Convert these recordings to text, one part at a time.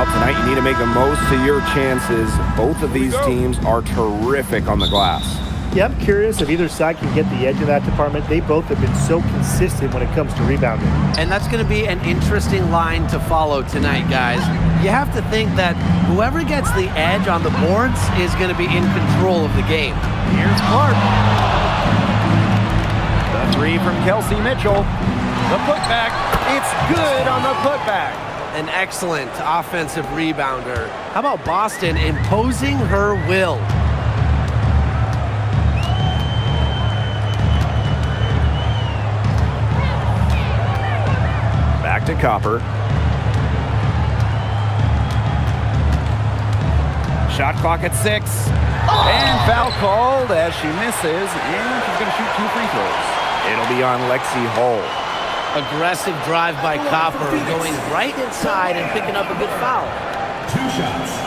Well, tonight you need to make the most of your chances. Both of these teams are terrific on the glass. Yeah, I'm curious if either side can get the edge in that department. They both have been so consistent when it comes to rebounding. And that's going to be an interesting line to follow tonight, guys. You have to think that whoever gets the edge on the boards is going to be in control of the game. Here's Clark. The three from Kelsey Mitchell. The putback. It's good on the putback. An excellent offensive rebounder. How about Boston imposing her will? Back to Copper. Shot clock at 6. And foul called as she misses, and she's going to shoot 2 free throws. It'll be on Lexi Hull. Aggressive drive by Copper, going right inside and picking up a good foul. 2 shots.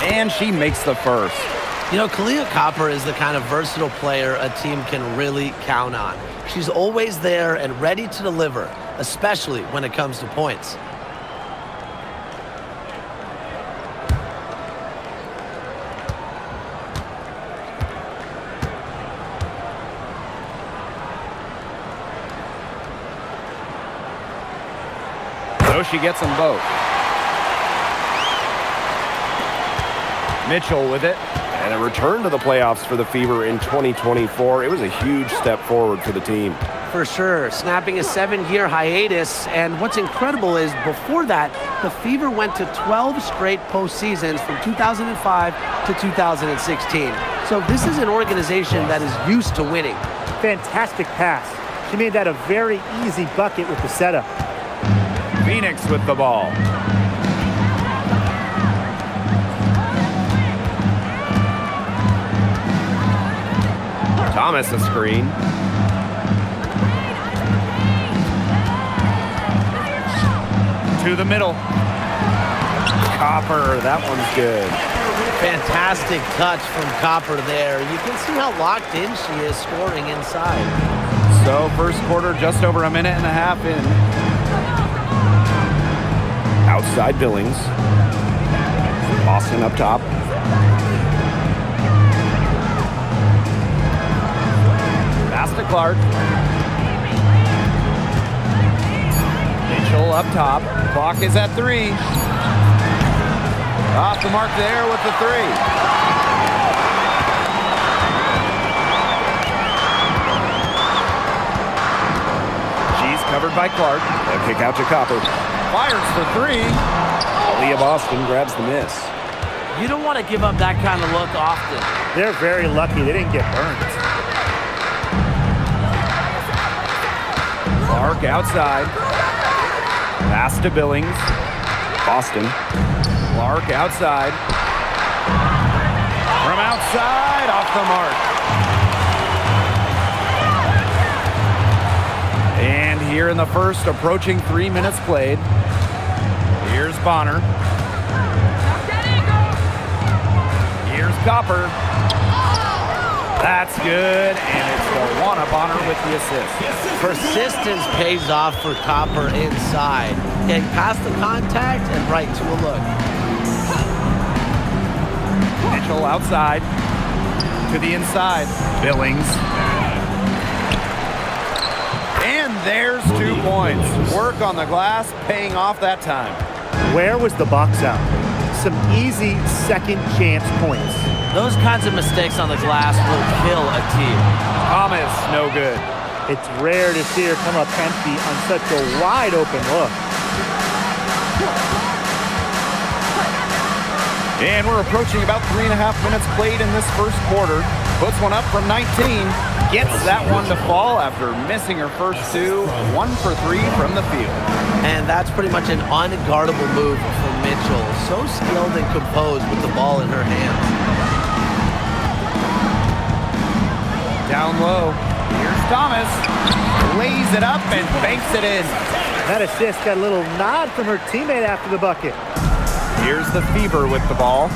And she makes the first. You know, Kalia Copper is the kind of versatile player a team can really count on. She's always there and ready to deliver, especially when it comes to points. So she gets them both. Mitchell with it, and a return to the playoffs for the Fever in 2024. It was a huge step forward for the team. For sure, snapping a 7-year hiatus, and what's incredible is before that, the Fever went to 12 straight postseasons from 2005 to 2016. So this is an organization that is used to winning. Fantastic pass. She made that a very easy bucket with the setup. Phoenix with the ball. Thomas a screen. To the middle. Copper, that one's good. Fantastic touch from Copper there. You can see how locked in she is scoring inside. So first quarter just over a minute and a half in. Outside Billings. Boston up top. Pass to Clark. Mitchell up top. Clock is at 3. Off the mark there with the 3. She's covered by Clark. A kick out to Copper. Fires for 3. Leah Boston grabs the miss. You don't want to give up that kind of look often. They're very lucky they didn't get burned. Clark outside. Pass to Billings. Boston. Clark outside. From outside, off the mark. And here in the first, approaching 3 minutes played. Here's Bonner. Here's Copper. That's good, and it's Luana Bonner with the assist. Persistence pays off for Copper inside. Getting past the contact and right to a look. Mitchell outside. To the inside. Billings. And there's 2 points. Work on the glass, paying off that time. Where was the box out? Some easy second chance points. Those kinds of mistakes on the glass will kill a team. Thomas, no good. It's rare to see her come up empty on such a wide open look. And we're approaching about 3.5 minutes played in this first quarter. Puts one up from 19. Gets that one to fall after missing her first 2. 1 for 3 from the field. And that's pretty much an unguardable move for Mitchell, so skilled and composed with the ball in her hands. Down low. Here's Thomas. Lays it up and banks it in. That assist got a little nod from her teammate after the bucket. Here's the Fever with the ball.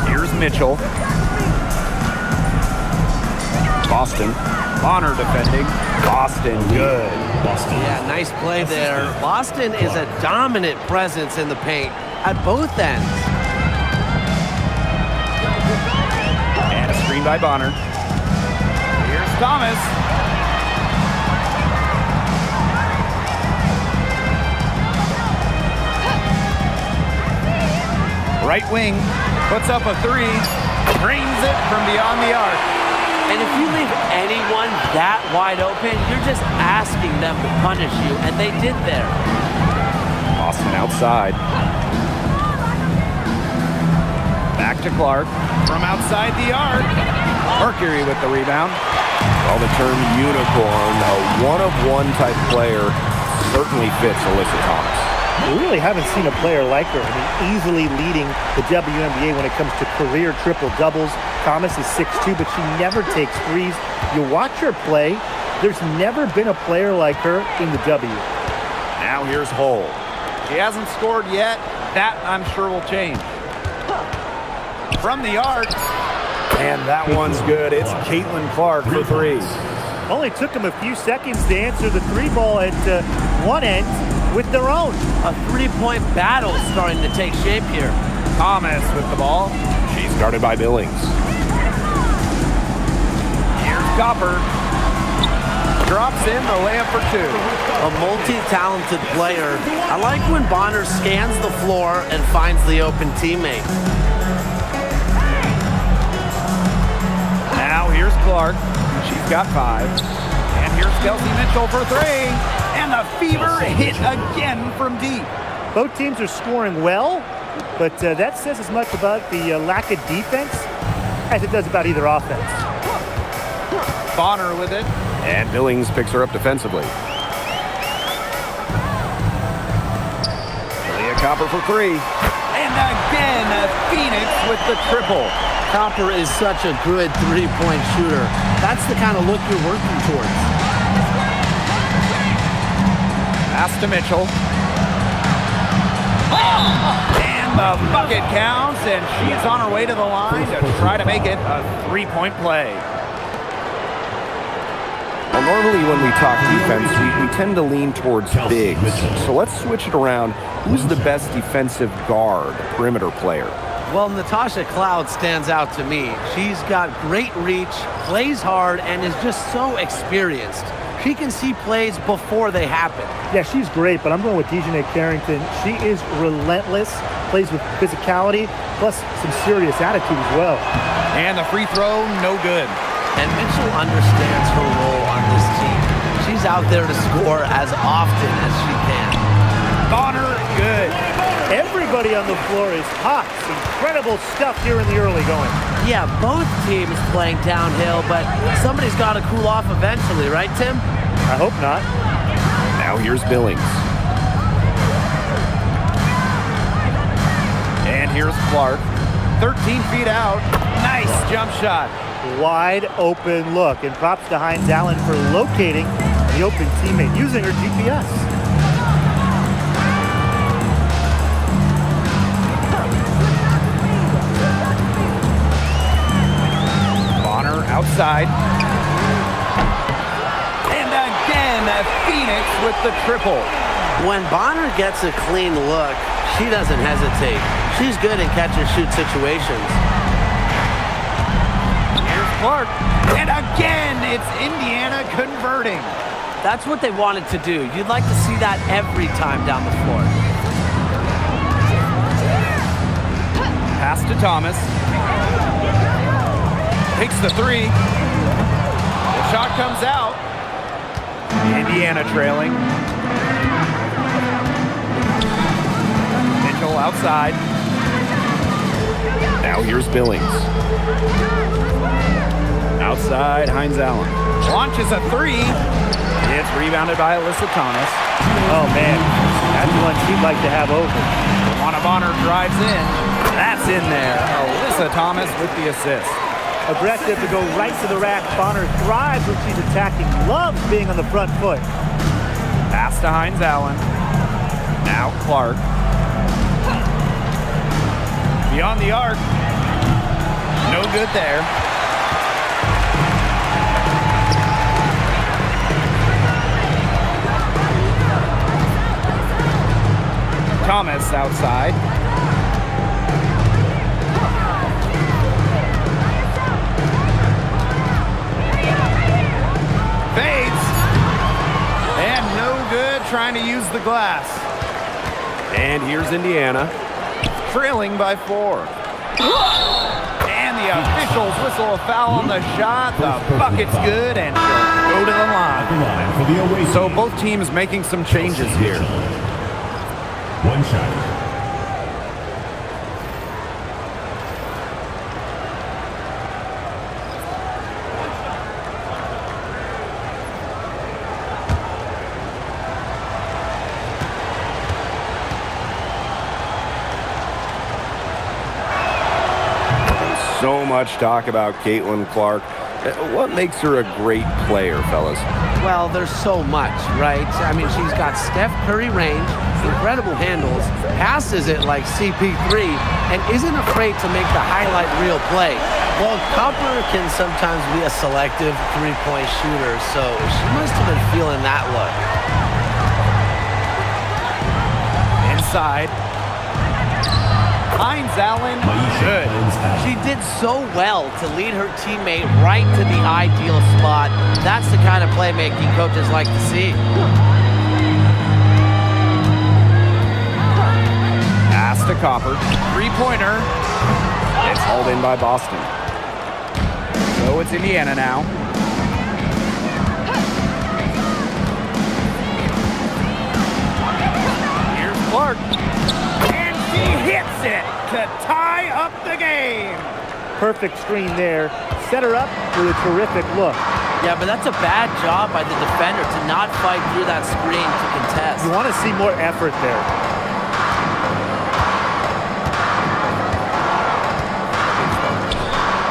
Here's Mitchell. Boston. Bonner defending. Boston good. Yeah, nice play there. Boston is a dominant presence in the paint at both ends. And a screen by Bonner. Here's Thomas. Right wing, puts up a three, drains it from beyond the arc. And if you leave anyone that wide open, you're just asking them to punish you, and they did there. Boston outside. Back to Clark, from outside the arc. Mercury with the rebound. Well, the term unicorn, a one-of-one type player, certainly fits Alyssa Thomas. We really haven't seen a player like her. I mean, easily leading the WNBA when it comes to career triple-doubles. Thomas is 6'2", but she never takes threes. You watch her play, there's never been a player like her in the W. Now here's Hull. He hasn't scored yet. That, I'm sure, will change. From the arc. And that one's good. It's Caitlin Clark for three. Only took them a few seconds to answer the three ball at one end with their own. A three-point battle is starting to take shape here. Thomas with the ball. She's guarded by Billings. Here's Copper. Drops in the layup for two. A multi-talented player. I like when Bonner scans the floor and finds the open teammate. Now here's Clark. She's got five. And here's Kelsey Mitchell for three. And the Fever hit again from deep. Both teams are scoring well, but that says as much about the lack of defense as it does about either offense. Bonner with it. And Billings picks her up defensively. Leah Copper for three. And again, Phoenix with the triple. Copper is such a good three-point shooter. That's the kind of look you're working towards. Pass to Mitchell. And the bucket counts, and she's on her way to the line to try to make it a three-point play. Well, normally when we talk defense, we tend to lean towards bigs. So let's switch it around. Who's the best defensive guard, perimeter player? Well, Natasha Cloud stands out to me. She's got great reach, plays hard, and is just so experienced. She can see plays before they happen. Yeah, she's great, but I'm going with Dejanay Carrington. She is relentless, plays with physicality, plus some serious attitude as well. And the free throw, no good. And Mitchell understands her role on this team. She's out there to score as often as she can. Bonner, good. Everybody on the floor is hot. Incredible stuff here in the early going. Yeah, both teams playing downhill, but somebody's got to cool off eventually, right, Tim? I hope not. Now here's Billings. And here's Clark. 13 feet out. Nice jump shot. Wide open look. And props to Hines Allen for locating the open teammate using her GPS. Bonner outside. And again, Phoenix with the triple. When Bonner gets a clean look, she doesn't hesitate. She's good in catch-and-shoot situations. Here's Clark. And again, it's Indiana converting. That's what they wanted to do. You'd like to see that every time down the floor. Pass to Thomas. Takes the three. The shot comes out. Indiana trailing. Mitchell outside. Now here's Billings. Outside, Hines Allen. Launches a three. It's rebounded by Alyssa Thomas. Oh, man. That's one she'd like to have over. Juana Bonner drives in. That's in there. Alyssa Thomas with the assist. Aggressive to go right to the rack. Bonner thrives when she's attacking. Loves being on the front foot. Pass to Hines Allen. Now Clark. Beyond the arc. No good there. Thomas outside. Fades. And no good trying to use the glass. And here's Indiana. Trailing by 4. And the officials whistle a foul on the shot. The bucket's good and she'll go to the line. So both teams making some changes here. One shot. So much talk about Caitlin Clark. What makes her a great player, fellas? Well, there's so much, right? I mean, she's got Steph Curry range, incredible handles, passes it like CP3, and isn't afraid to make the highlight reel play. Well, Copper can sometimes be a selective three-point shooter, so she must have been feeling that look. Inside. Hines Allen, good. She did so well to lead her teammate right to the ideal spot. That's the kind of playmaking coaches like to see. Pass to Copper. Three-pointer. It's hauled in by Boston. So it's Indiana now. Here's Clark. And she hits it to tie up the game. Perfect screen there. Set her up with a terrific look. Yeah, but that's a bad job by the defender to not fight through that screen to contest. You want to see more effort there.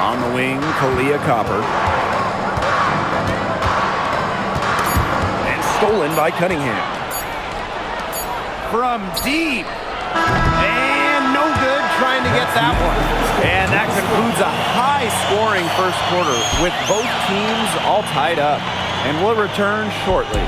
On the wing, Kalia Copper. And stolen by Cunningham. From deep. And no good trying to get that one. And that concludes a high-scoring first quarter with both teams all tied up. And we'll return shortly.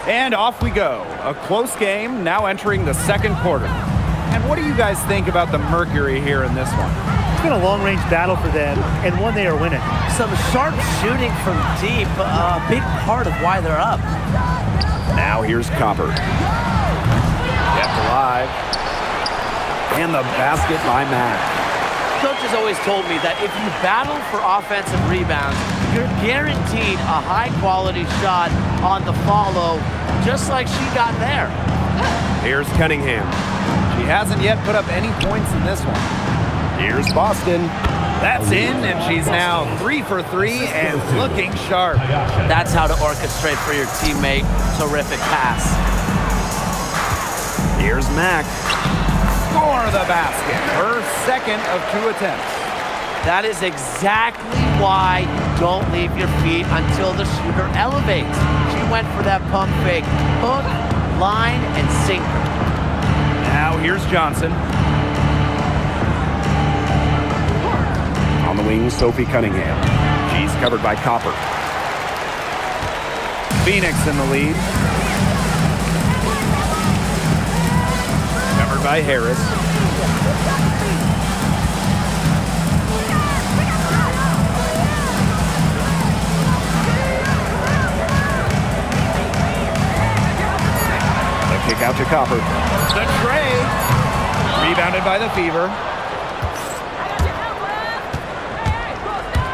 And off we go. A close game now entering the second quarter. And what do you guys think about the Mercury here in this one? It's been a long-range battle for them, and one they are winning. Some sharp shooting from deep, a big part of why they're up. Now here's Copper. Kept alive. And the basket by Mack. Coach has always told me that if you battle for offensive rebounds, you're guaranteed a high-quality shot on the follow, just like she got there. Here's Cunningham. She hasn't yet put up any points in this one. Here's Boston. That's in, and she's now 3 for 3 and looking sharp. That's how to orchestrate for your teammate. Terrific pass. Here's Mack. For the basket. Her second of 2 attempts. That is exactly why you don't leave your feet until the shooter elevates. She went for that pump fake. Hook, line, and sinker. Now here's Johnson. On the wing, Sophie Cunningham. She's covered by Copper. Phoenix in the lead. Covered by Harris. Kick out to Copper. The tray. Rebounded by the Fever.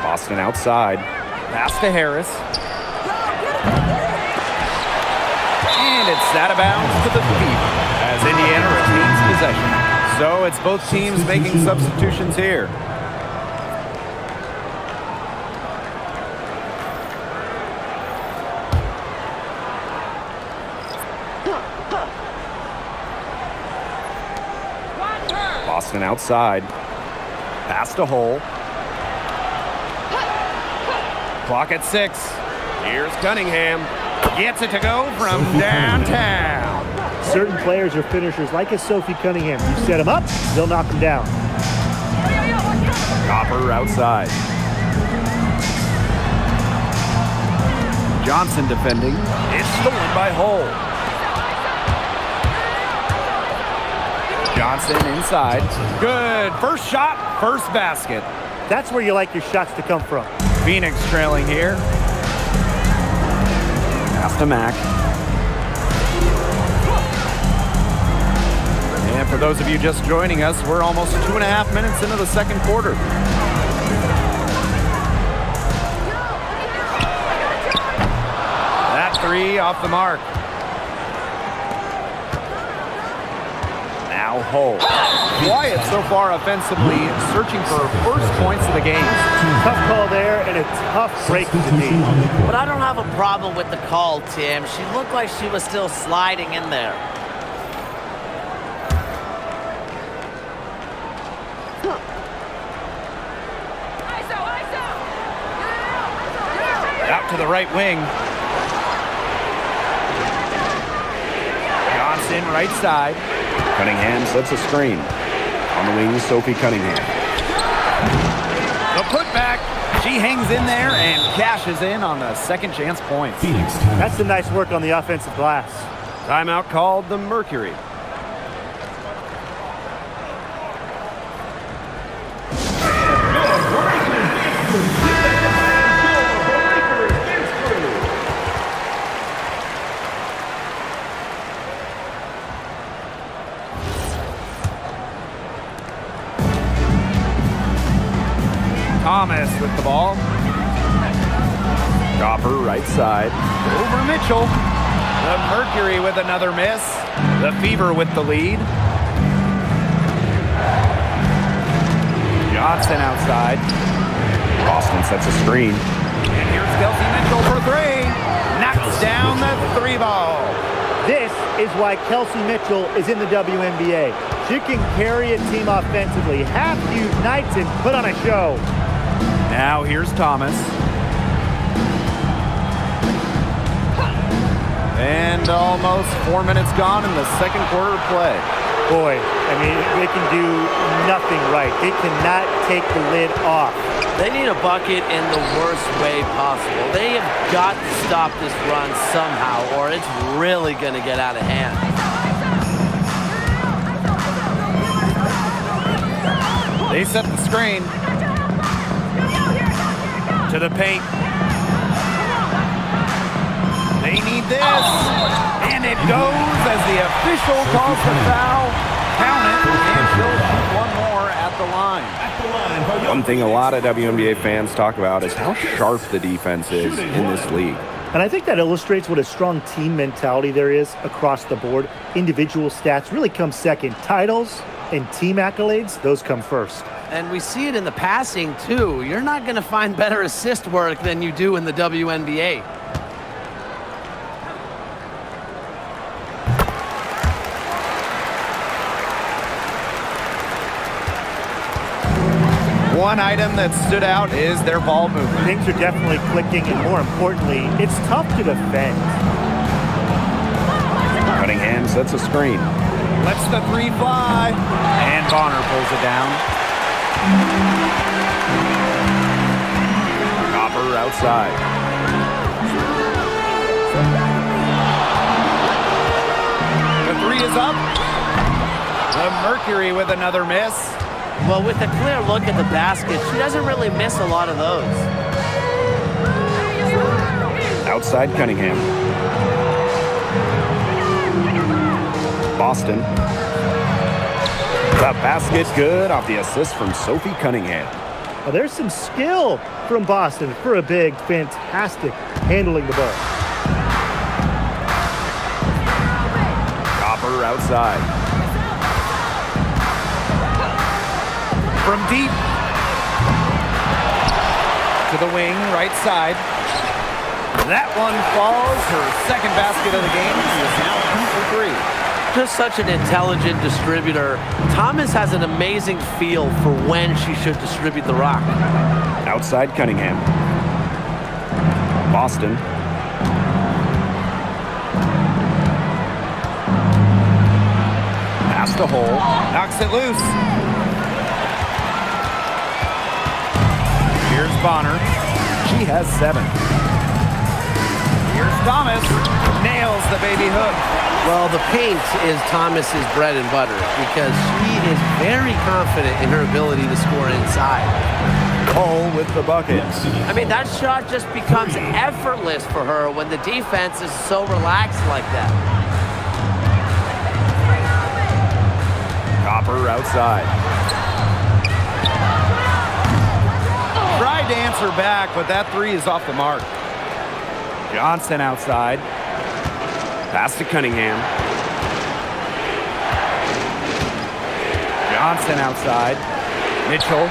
Boston outside. Pass to Harris. It's out of bounds to the Fever as Indiana retains possession. So it's both teams making substitutions here. Boston outside. Pass to Hole. Clock at 6. Here's Cunningham. Gets it to go from downtown. Certain players are finishers like a Sophie Cunningham. You set them up, they'll knock them down. Copper outside. Johnson defending. It's stolen by Hole. Johnson inside. Good. First shot, first basket. That's where you like your shots to come from. Phoenix trailing here. Pass to Mack. And for those of you just joining us, we're almost 2.5 minutes into the second quarter. That three off the mark. Now Hole. Quiet so far offensively, searching for first points of the game. Tough call there and a tough break to the knee. But I don't have a problem with the call, Tim. She looked like she was still sliding in there. Out to the right wing. Johnson right side. Cunningham sets a screen. On the wing, Sophie Cunningham. The putback. She hangs in there and cashes in on the second chance point. Phoenix. That's some nice work on the offensive glass. Timeout called the Mercury. Thomas with the ball. Copper right side. Over Mitchell. The Mercury with another miss. The Fever with the lead. Johnson outside. Boston sets a screen. And here's Kelsey Mitchell for three. Knocks down the three ball. This is why Kelsey Mitchell is in the WNBA. She can carry a team offensively, have huge nights, and put on a show. Now here's Thomas. And almost 4 minutes gone in the second quarter of play. Boy, I mean, they can do nothing right. They cannot take the lid off. They need a bucket in the worst way possible. They have got to stop this run somehow, or it's really going to get out of hand. They set the screen. To the paint. They need this. And it goes as the official calls the foul. Count it. And she'll shoot one more at the line. One thing a lot of WNBA fans talk about is how sharp the defense is in this league. And I think that illustrates what a strong team mentality there is across the board. Individual stats really come second. Titles and team accolades, those come first. And we see it in the passing, too. You're not going to find better assist work than you do in the WNBA. One item that stood out is their ball movement. Things are definitely clicking, and more importantly, it's tough to defend. Cunningham sets a screen. Lets the three fly. And Bonner pulls it down. Copper outside. The three is up. The Mercury with another miss. Well, with a clear look at the basket, she doesn't really miss a lot of those. Outside Cunningham. Boston. The basket good off the assist from Sophie Cunningham. Well, there's some skill from Boston for a big, fantastic handling the ball. Copper outside. From deep to the wing, right side. That one falls. Her second basket of the game. She is now 2 for 3. Just such an intelligent distributor. Thomas has an amazing feel for when she should distribute the rock. Outside Cunningham. Boston. Pass the hole. Knocks it loose. Here's Bonner. She has 7. Here's Thomas. Nails the baby hook. Well, the paint is Thomas's bread and butter because she is very confident in her ability to score inside. Cole with the bucket. I mean, that shot just becomes effortless for her when the defense is so relaxed like that. Copper outside. Tried to answer back, but that three is off the mark. Johnson outside. Pass to Cunningham. Johnson outside. Mitchell.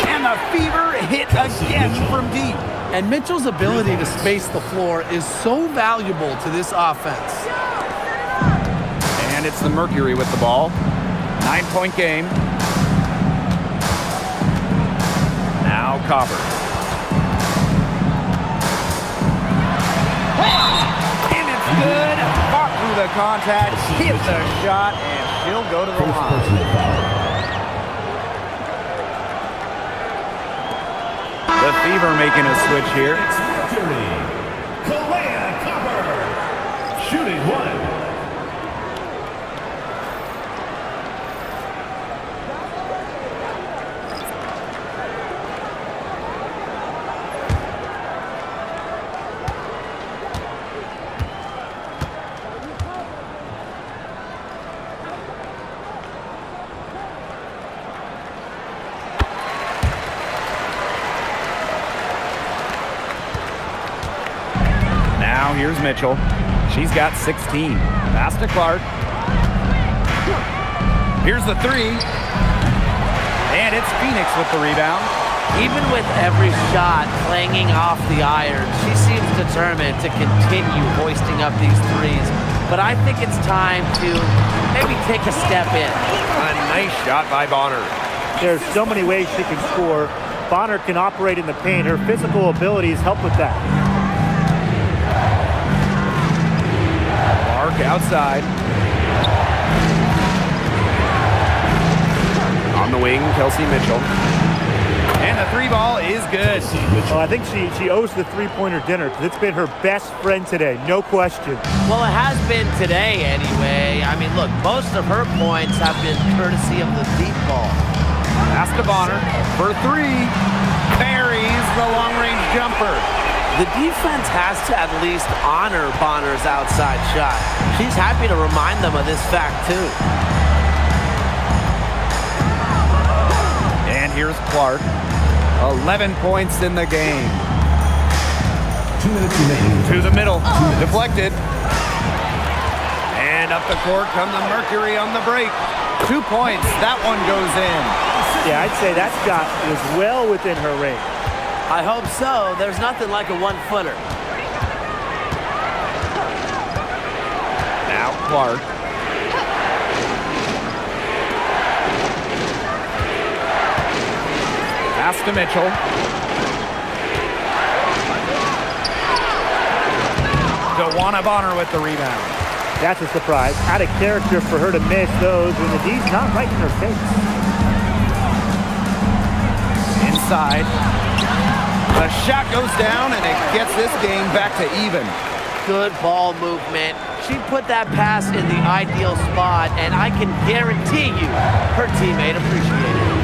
And the Fever hit again from deep. And Mitchell's ability to space the floor is so valuable to this offense. And it's the Mercury with the ball. 9-point game. Now Copper. And it's good. Fought through the contact, hit the shot, and she'll go to the line. The Fever making a switch here. Copper. Shooting 1. Now here's Mitchell. She's got 16. Pass to Clark. Here's the three. And it's Phoenix with the rebound. Even with every shot clanging off the iron, she seems determined to continue hoisting up these threes. But I think it's time to maybe take a step in. A nice shot by Bonner. There's so many ways she can score. Bonner can operate in the paint. Her physical abilities help with that. Clark outside. On the wing, Kelsey Mitchell. And the three ball is good. Well, I think she owes the three-pointer dinner because it's been her best friend today, no question. Well, it has been today anyway. I mean, look, most of her points have been courtesy of the deep ball. Pass to Bonner for three. Buries the long-range jumper. The defense has to at least honor Bonner's outside shot. She's happy to remind them of this fact, too. And here's Clark. 11 points in the game. 2 minutes remaining. To the middle. Deflected. And up the court come the Mercury on the break. 2 points. That one goes in. Yeah, I'd say that shot was well within her range. I hope so. There's nothing like a one-footer. Now Clark. Pass to Mitchell. DeWanna Bonner with the rebound. That's a surprise. Out of character for her to miss those when the D's not right in her face. Inside. The shot goes down, and it gets this game back to even. Good ball movement. She put that pass in the ideal spot, and I can guarantee you her teammate appreciated it.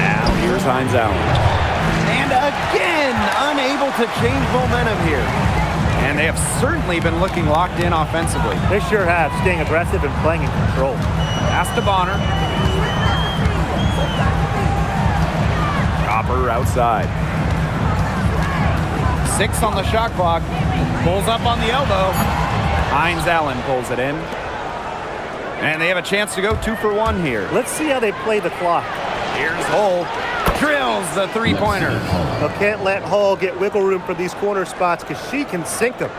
Now Here's Hines Allen. and again, unable to change momentum here. And they have certainly been looking locked in offensively. They sure have, staying aggressive and playing in control. Pass to Bonner. Copper outside. 6 on the shot clock. Pulls up on the elbow. Hines Allen pulls it in. And they have a chance to go 2 for 1 here. Let's see how they play the clock. Here's Hull. Drills the three-pointer. Now, can't let Hall get wiggle room for these corner spots because she can sink them.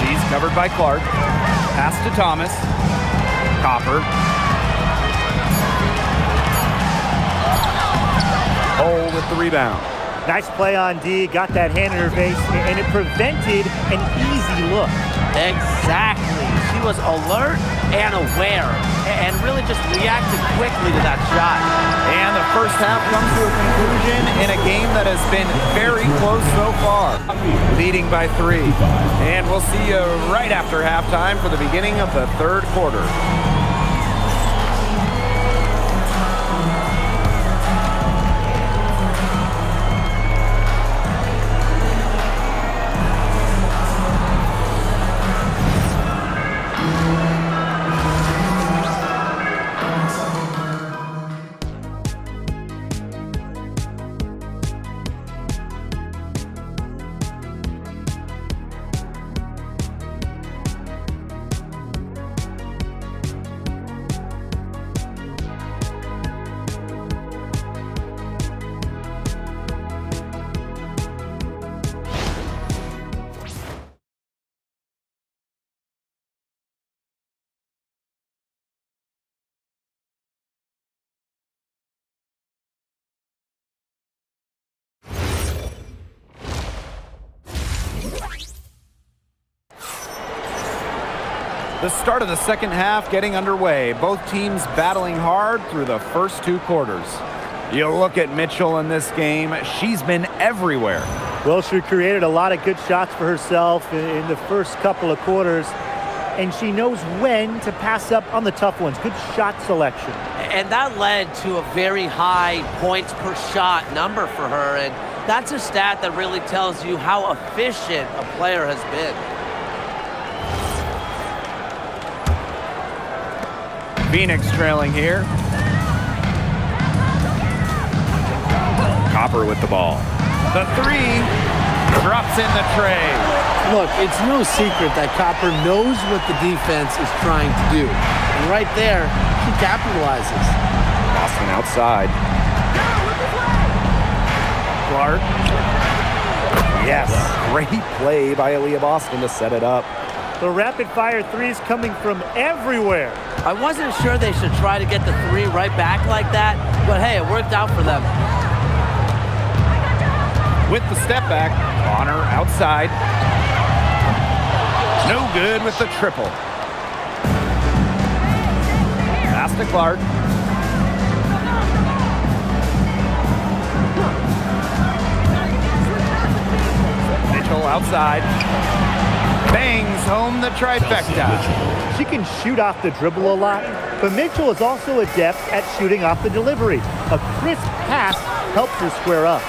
She's covered by Clark. Pass to Thomas. Copper. Hull with the rebound. Nice play on D, got that hand in her face, and it prevented an easy look. Exactly. She was alert and aware and really just reacted quickly to that shot. And the first half comes to a conclusion in a game that has been very close so far. Leading by 3. And we'll see you right after halftime for the beginning of the third quarter. The start of the second half getting underway. Both teams battling hard through the first 2 quarters. You look at Mitchell in this game, she's been everywhere. Well, she created a lot of good shots for herself in the first couple of quarters, and she knows when to pass up on the tough ones. Good shot selection. And that led to a very high points per shot number for her, and that's a stat that really tells you how efficient a player has been. Phoenix trailing here. Copper with the ball. The 3 drops in the tray. Look, it's no secret that Copper knows what the defense is trying to do. And right there, she capitalizes. Boston outside. Clark. Yes, great play by Aaliyah Boston to set it up. The rapid-fire threes coming from everywhere. I wasn't sure they should try to get the 3 right back like that, but hey, it worked out for them. With the step back, Bonner outside. No good with the triple. Pass to Clark. Mitchell outside. Bangs home the trifecta. She can shoot off the dribble a lot, but Mitchell is also adept at shooting off the delivery. A crisp pass helps her square up.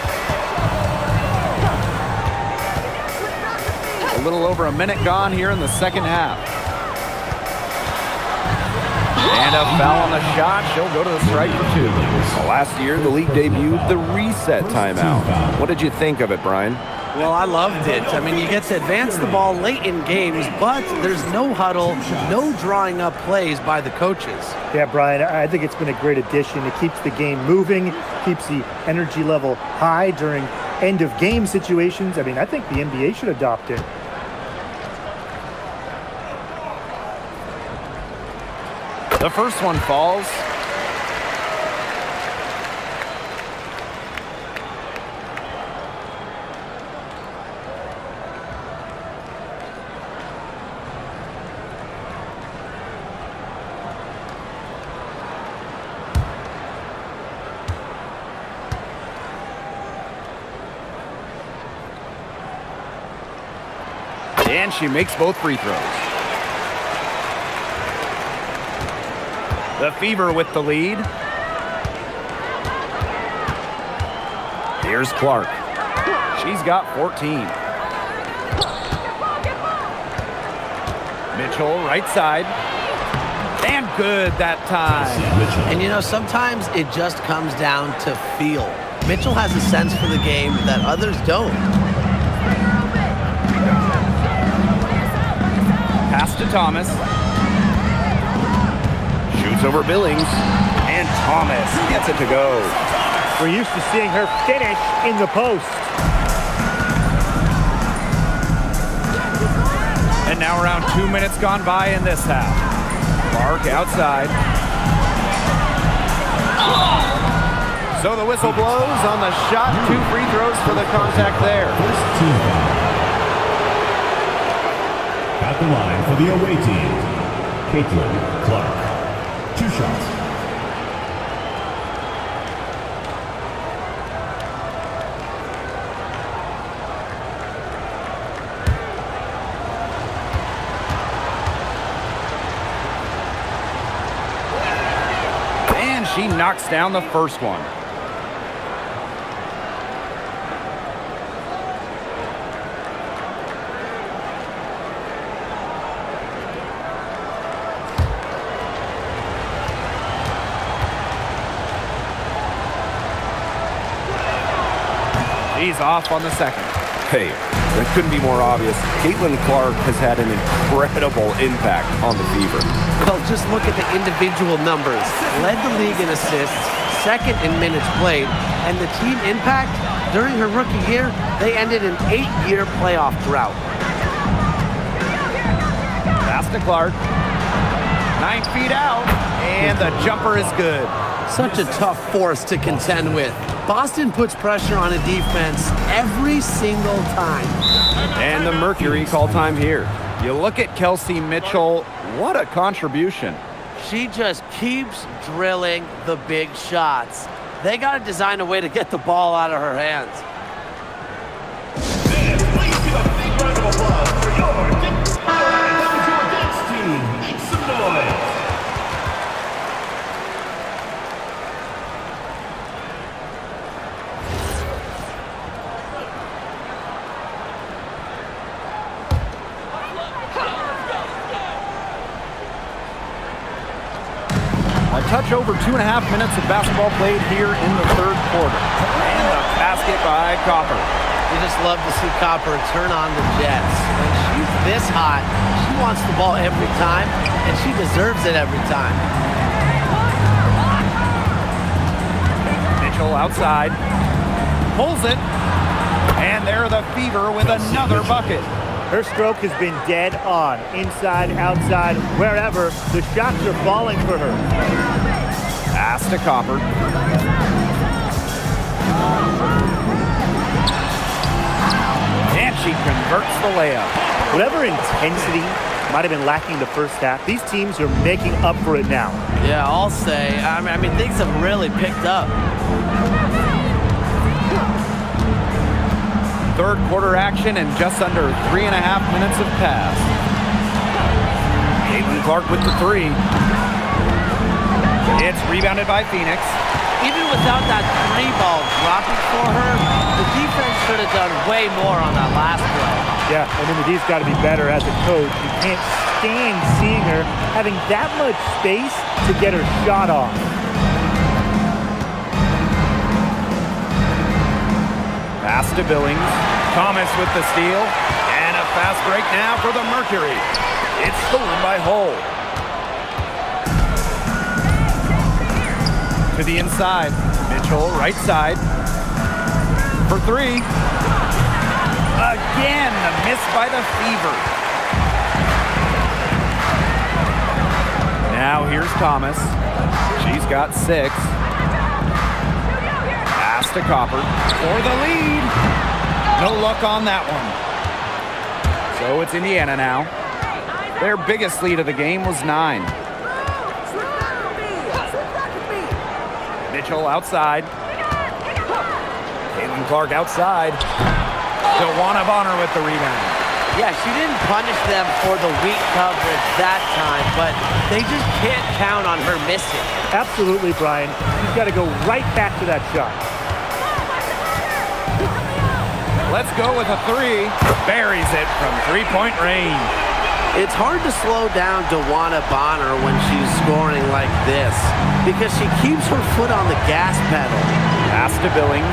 A little over a minute gone here in the second half. And a foul on the shot. She'll go to the strike for 2. Last year, the league debuted the reset timeout. What did you think of it, Brian? Well, I loved it. I mean, you get to advance the ball late in games, but there's no huddle, no drawing up plays by the coaches. Yeah, Brian, I think it's been a great addition. It keeps the game moving, keeps the energy level high during end-of-game situations. I mean, I think the NBA should adopt it. The first one falls. And she makes both free throws. The Fever with the lead. Here's Clark. She's got 14. Mitchell right side. And And good that time. And you know, sometimes it just comes down to feel. Mitchell has a sense for the game that others don't. Pass to Thomas. Shoots over Billings. And Thomas gets it to go. We're used to seeing her finish in the post. And now around 2 minutes gone by in this half. Clark outside. So the whistle blows on the shot. 2 free throws for the contact there. First team foul. At the line for the away team, Caitlin Clark. 2 shots. And she knocks down the first one. He's off on the second. Hey, that couldn't be more obvious. Caitlin Clark has had an incredible impact on the Fever. Well, just look at the individual numbers. Led the league in assists, second in minutes played, and the team impact during her rookie year, they ended an 8-year playoff drought. Pass to Clark. 9 feet out, and the jumper is good. Such a tough force to contend with. Boston puts pressure on a defense every single time. And the Mercury call time here. You look at Kelsey Mitchell, what a contribution. She just keeps drilling the big shots. They got to design a way to get the ball out of her hands. Please give a big round of applause for your Dance team. Make some noise. A touch over 2.5 minutes of basketball played here in the third quarter. And the basket by Copper. You just love to see Copper turn on the Jets. When she's this hot, she wants the ball every time, and she deserves it every time. Mitchell outside. Pulls it. And there the Fever with another bucket. Her stroke has been dead on. Inside, outside, wherever. The shots are falling for her. Pass to Copper. And she converts the layup. Whatever intensity might have been lacking the first half, these teams are making up for it now. Yeah, I'll say. I mean, things have really picked up. Third quarter action and just under 3.5 minutes have passed. Caitlin Clark with the 3. It's rebounded by Phoenix. Even without that 3 ball dropping for her, the defense should have done way more on that last play. Yeah, and then the D's got to be better as a coach. You can't stand seeing her having that much space to get her shot off. Pass to Billings. Thomas with the steal. And a fast break now for the Mercury. It's stolen by Hull. To the inside. Mitchell, right side. For 3. Again, the miss by the Fever. Now here's Thomas. She's got 6. Pass to Copper for the lead. No luck on that one. So it's Indiana now. Their biggest lead of the game was 9. Mitchell outside. Caitlin Clark outside. DeWanna Bonner with the rebound. Yeah, she didn't punish them for the weak coverage that time, but they just can't count on her missing. Absolutely, Brian. She's got to go right back to that shot. Let's go with a 3. Buries it from 3-point range. It's hard to slow down DeWanna Bonner when she's scoring like this because she keeps her foot on the gas pedal. Pass to Billings.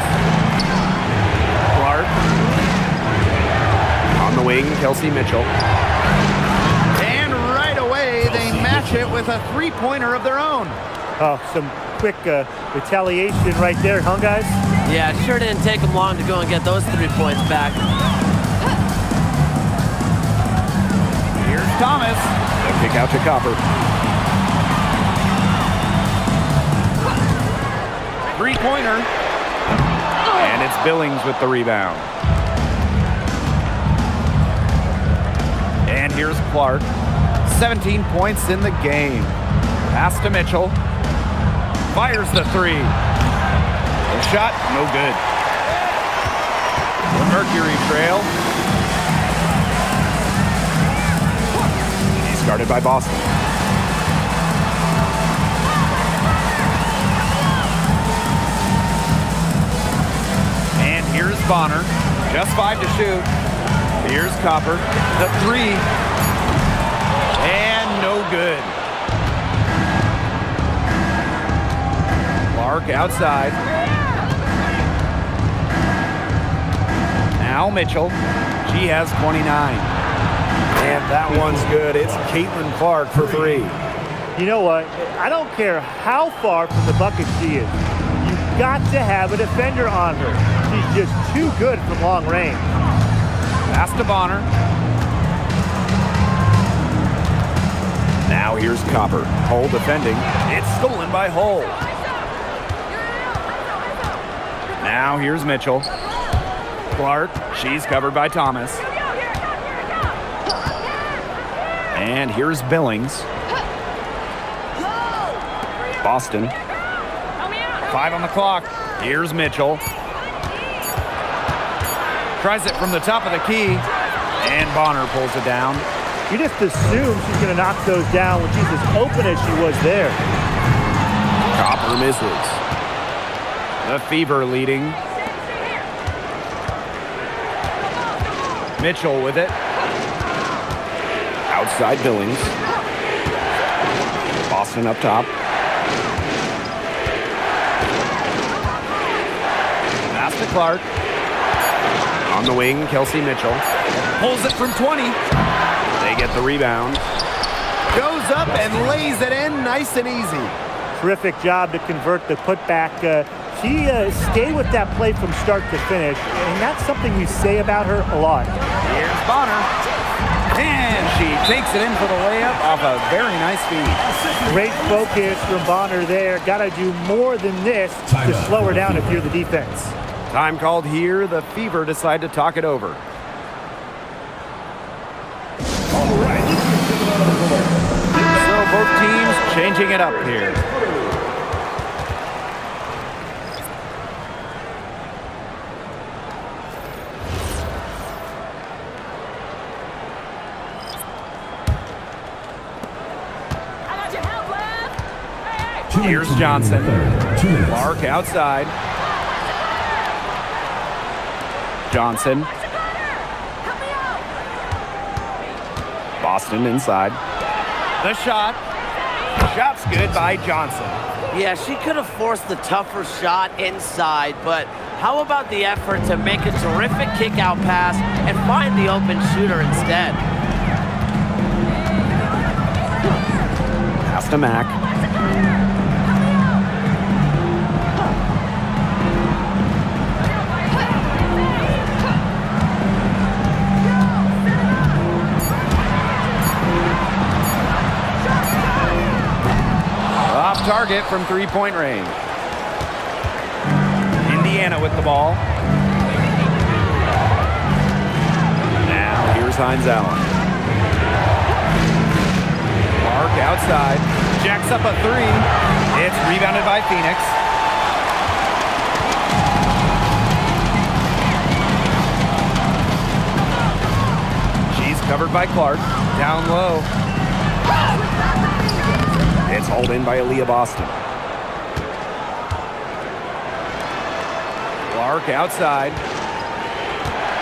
Clark. On the wing, Kelsey Mitchell. And right away, they match it with a three-pointer of their own. Oh, some quick retaliation right there, huh, guys? Yeah, it sure didn't take them long to go and get those 3 points back. Here's Thomas. The kick out to Copper. Three-pointer. And it's Billings with the rebound. And here's Clark. 17 points in the game. Pass to Mitchell. Fires the three. The shot, no good. The Mercury trail. He's guarded by Boston. And here's Bonner. Just 5 to shoot. Here's Copper. The three. And no good. Clark outside. Now Mitchell. She has 29. And that one's good. It's Caitlin Clark for three. You know what? I don't care how far from the bucket she is. You've got to have a defender on her. She's just too good from long range. Pass to Bonner. Now here's Copper. Hull defending. It's stolen by Hull. Now here's Mitchell. Clark. She's covered by Thomas. And here's Billings. Boston. 5 on the clock. Here's Mitchell. Tries it from the top of the key. And Bonner pulls it down. You just assume she's going to knock those down when she's as open as she was there. Copper misses. The Fever leading. Mitchell with it. Outside Billings. Boston up top. Pass to Clark. On the wing, Kelsey Mitchell. Pulls it from 20. They get the rebound. Goes up and lays it in nice and easy. Terrific job to convert the putback. She stayed with that play from start to finish, and that's something we say about her a lot. Here's Bonner. And she takes it in for the layup off a very nice feed. Great focus from Bonner there. Got to do more than this to slow her down if you're the defense. Time called here. The Fever decide to talk it over. All right. So both teams changing it up here. Here's Johnson. Clark outside. Johnson. Boston inside. The shot. Shot's good by Johnson. Yeah, she could have forced the tougher shot inside, but how about the effort to make a terrific kick-out pass and find the open shooter instead? Pass to Mack. Off target from three-point range. Indiana with the ball. Now here's Hines Allen. Clark outside. Jacks up a three. It's rebounded by Phoenix. She's covered by Clark. Down low. It's hauled in by Aaliyah Boston. Clark outside.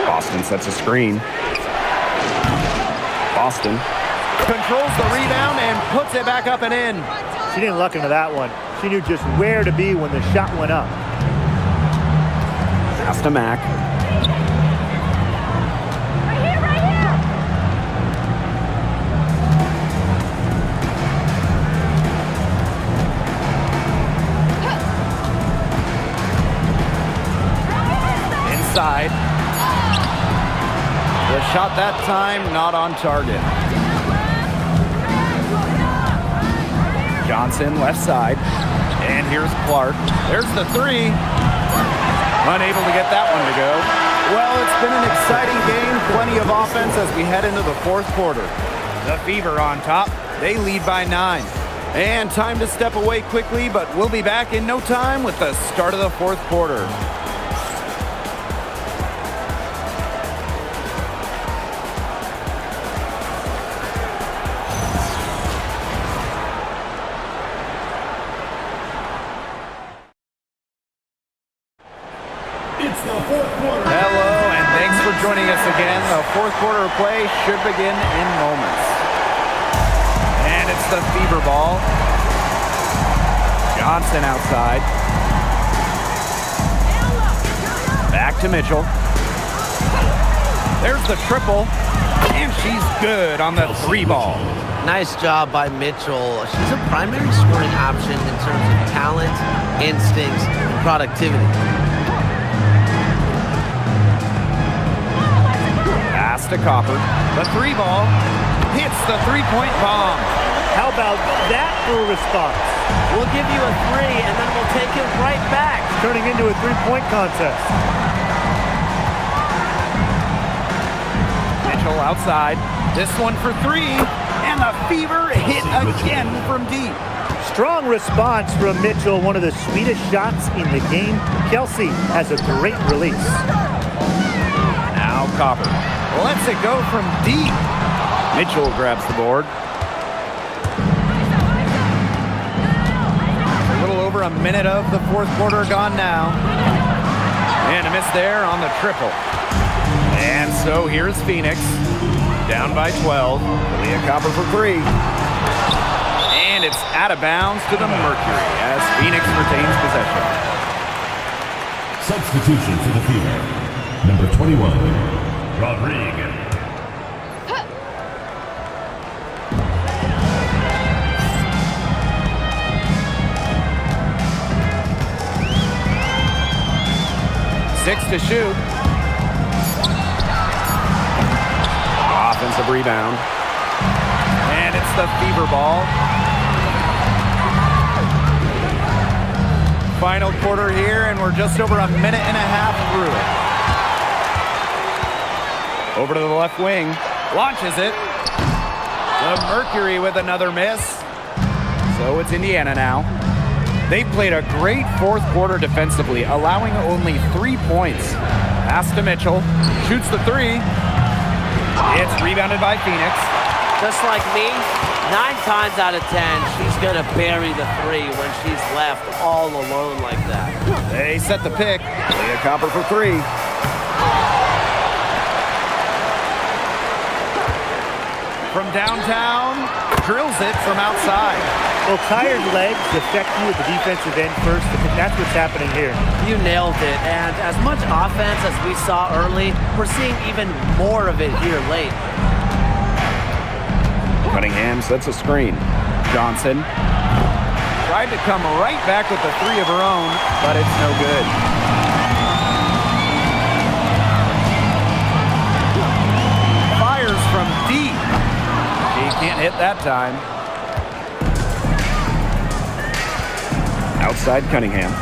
Boston sets a screen. Boston controls the rebound and puts it back up and in. She didn't luck into that one. She knew just where to be when the shot went up. Pass to Mack. Inside. The shot that time not on target. Johnson left side. And here's Clark. There's the three. Unable to get that one to go. Well, it's been an exciting game. Plenty of offense as we head into the fourth quarter. The Fever on top. They lead by 9. And time to step away quickly, but we'll be back in no time with the start of the fourth quarter. It's the fourth quarter. Hello, and thanks for joining us again. The fourth quarter of play should begin in moments. And it's the Fever ball. Johnson outside. Back to Mitchell. There's the triple. And she's good on the 3 ball. Nice job by Mitchell. She's a primary scoring option in terms of talent, instincts, and productivity. Pass to Copper. The 3 ball hits the 3-point bomb. How about that for a response? We'll give you a 3, and then we'll take it right back. Turning into a 3-point contest. Mitchell outside. This one for 3. And the Fever hit again from deep. Strong response from Mitchell, one of the sweetest shots in the game. Kelsey has a great release. Now Copper lets it go from deep. Mitchell grabs the board. A little over a minute of the fourth quarter gone now. And a miss there on the triple. And so here's Phoenix. Down by 12. Leah Copper for 3. And it's out of bounds to the Mercury as Phoenix retains possession. Substitution for the Fever. Number 21. Rodriguez. Six to shoot. Offensive rebound. And it's the Fever ball. Final quarter here, and we're just over a minute and a half through it. Over to the left wing, launches it. The Mercury with another miss. So it's Indiana now. They played a great fourth quarter defensively, allowing only 3 points. Pass to Mitchell, shoots the 3. It's rebounded by Phoenix. Just like me, 9 times out of 10, she's going to bury the 3 when she's left all alone like that. They set the pick. Leah Copper for 3. From downtown, drills it from outside. Well, tired legs affect you at the defensive end first. That's what's happening here. You nailed it. And as much offense as we saw early, we're seeing even more of it here late. Cunningham sets a screen. Johnson tried to come right back with the 3 of her own, but it's no good. Fires from deep. He can't hit that time. Outside Cunningham.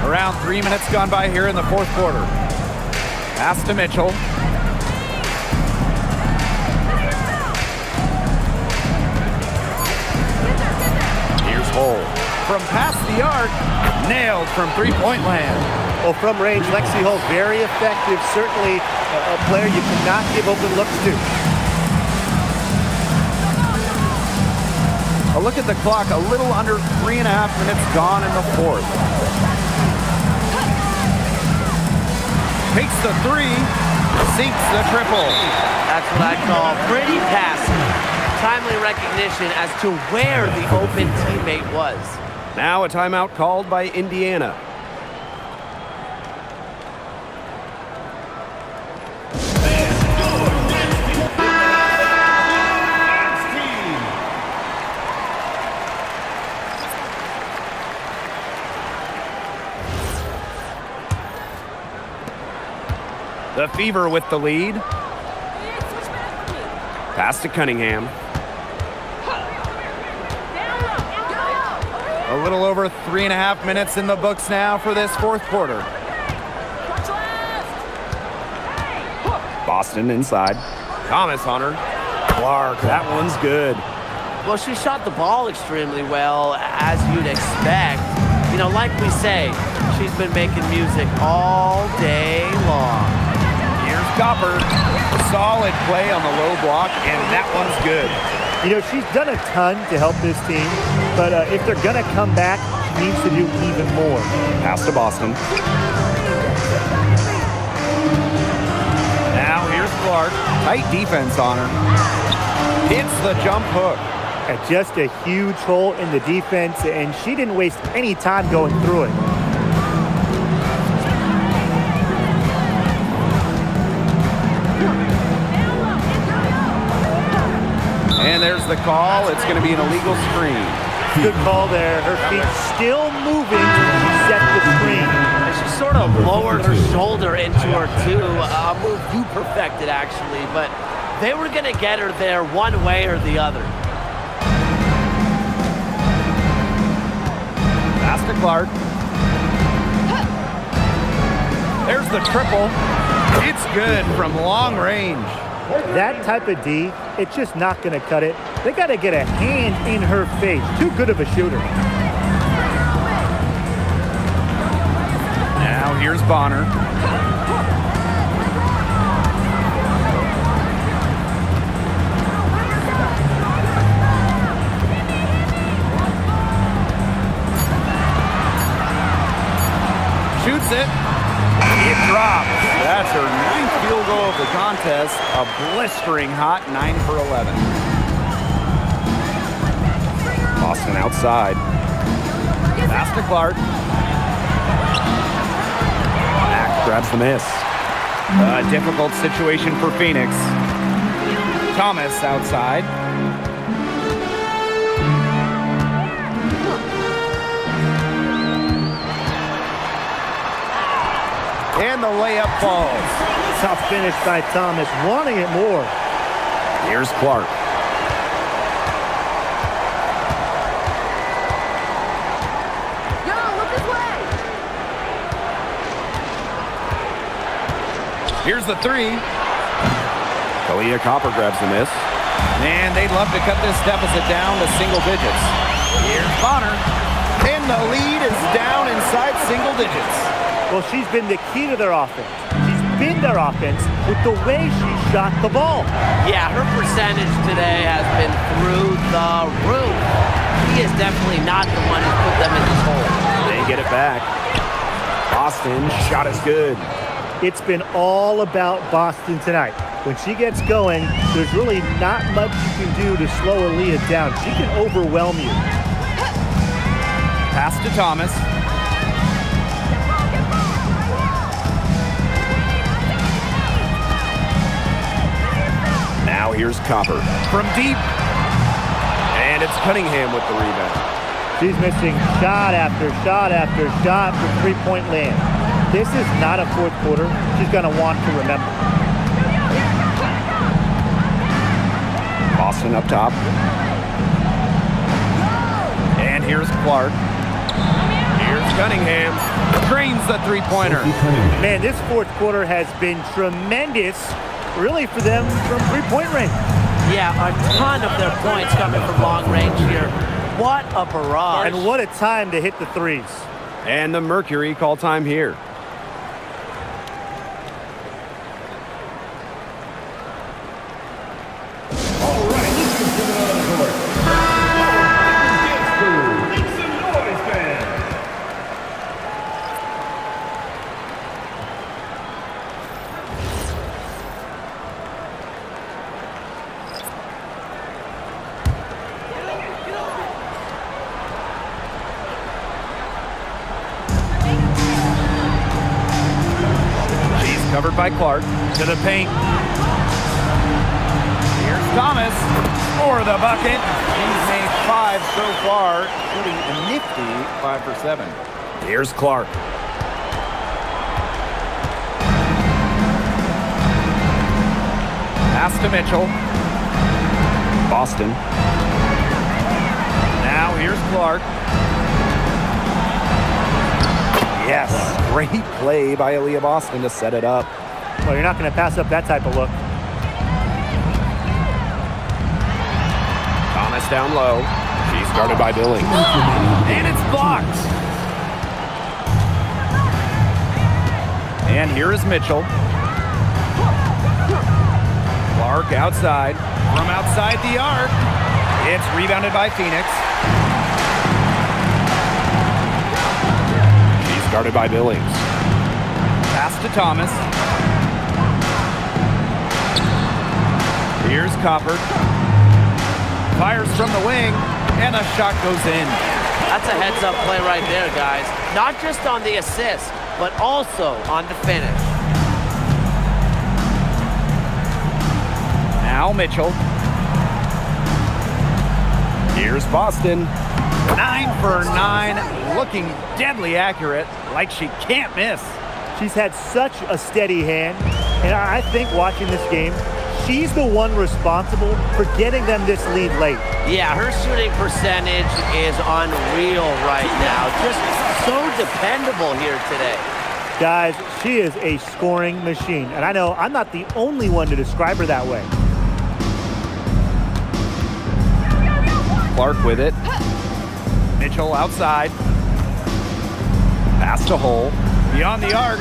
Around 3 minutes gone by here in the fourth quarter. Pass to Mitchell. Here's Hole. From past the arc, nailed from 3-point land. Well, from range, Lexi Hull, very effective. Certainly a player you cannot give open looks to. A look at the clock, a little under 3.5 minutes gone in the fourth. Takes the 3, Sinks the triple. That's what I call pretty passive. Timely recognition as to where the open teammate was. Now a timeout called by Indiana. The Fever with the lead. Pass to Cunningham. A little over 3.5 minutes in the books now for this fourth quarter. Boston inside. Thomas on her. Clark, that one's good. Well, she shot the ball extremely well, as you'd expect. You know, like we say, she's been making music all day long. Here's Copper. Solid play on the low block, and that one's good. You know, she's done a ton to help this team, but if they're going to come back, she needs to do even more. Pass to Boston. Now here's Clark. Tight defense on her. Hits the jump hook. Just a huge hole in the defense, and she didn't waste any time going through it. And there's the call. It's going to be an illegal screen. Good call there. Her feet still moving to set the screen. And she sort of lowered her shoulder into her, too. A move you perfected, actually. But they were going to get her there one way or the other. Pass to Clark. There's the triple. It's good from long range. That type of D, it's just not going to cut it. They got to get a hand in her face. Too good of a shooter. Now here's Bonner. Shoots it. It drops. That's her 9th field goal of the contest. A blistering hot 9 for 11. Boston outside. Pass to Clark. Mack grabs the miss. A difficult situation for Phoenix. Thomas outside. And the layup falls. Tough finish by Thomas, wanting it more. Here's Clark. Yo, look this way. Here's the three. Kalia Copper grabs the miss. And they'd love to cut this deficit down to single digits. Here's Bonner. And the lead is down inside single digits. Well, she's been the key to their offense. She's been their offense with the way she shot the ball. Yeah, her percentage today has been through the roof. He is definitely not the one who put them in this hole. They get it back. Boston, shot is good. It's been all about Boston tonight. When she gets going, there's really not much you can do to slow Aaliyah down. She can overwhelm you. Pass to Thomas. Now here's Copper. From deep. And it's Cunningham with the rebound. She's missing shot after shot after shot from three-point land. This is not a fourth quarter she's going to want to remember. Boston up top. And here's Clark. Here's Cunningham. Screens the three-pointer. Man, this fourth quarter has been tremendous, really, for them from three-point range. Yeah, a ton of their points coming from long range here. What a barrage. And what a time to hit the threes. And the Mercury call time here. All right, let's get it on the court. Make some noise, fans. covered by Clark. To the paint. Here's Thomas for the bucket. He's made 5 so far, shooting a nifty 5 for 7. Here's Clark. Pass to Mitchell. Boston. Now here's Clark. Yes. Great play by Aaliyah Boston to set it up. Well, you're not going to pass up that type of look. Thomas down low. She's guarded by Billings. And it's blocked. And here is Mitchell. Clark outside. From outside the arc. It's rebounded by Phoenix. She's guarded by Billings. Pass to Thomas. Here's Copper. Fires from the wing, and a shot goes in. That's a heads-up play right there, guys. Not just on the assist, but also on the finish. Now Mitchell. Here's Boston. 9 for 9, looking deadly accurate, like she can't miss. She's had such a steady hand, and I think watching this game, she's the one responsible for getting them this lead late. Yeah, her shooting percentage is unreal right now. Just so dependable here today. Guys, she is a scoring machine, and I know I'm not the only one to describe her that way. Clark with it. Mitchell outside. Pass to Hole. Beyond the arc.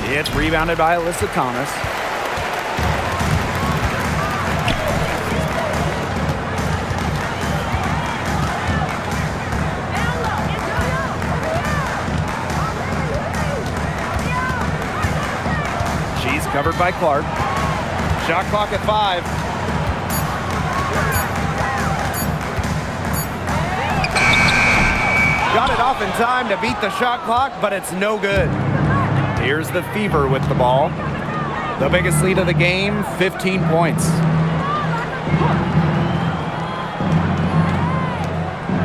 It's rebounded by Alyssa Thomas. She's covered by Clark. Shot clock at 5. Got it off in time to beat the shot clock, but it's no good. Here's the Fever with the ball. The biggest lead of the game, 15 points.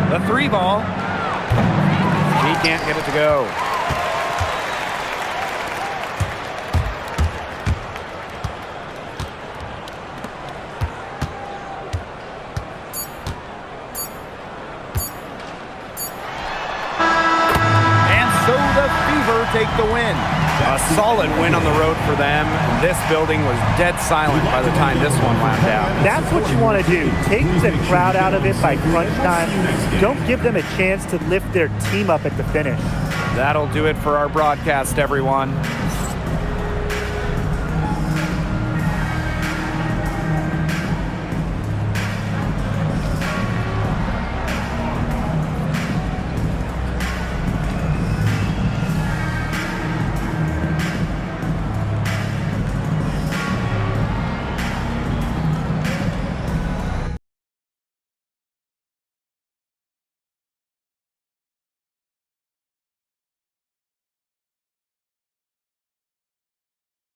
The 3 ball. She can't get it to go. Take the win. A solid win on the road for them. This building was dead silent by the time this one wound down. That's what you want to do. Take the crowd out of it by crunch time. Don't give them a chance to lift their team up at the finish. That'll do it for our broadcast, everyone.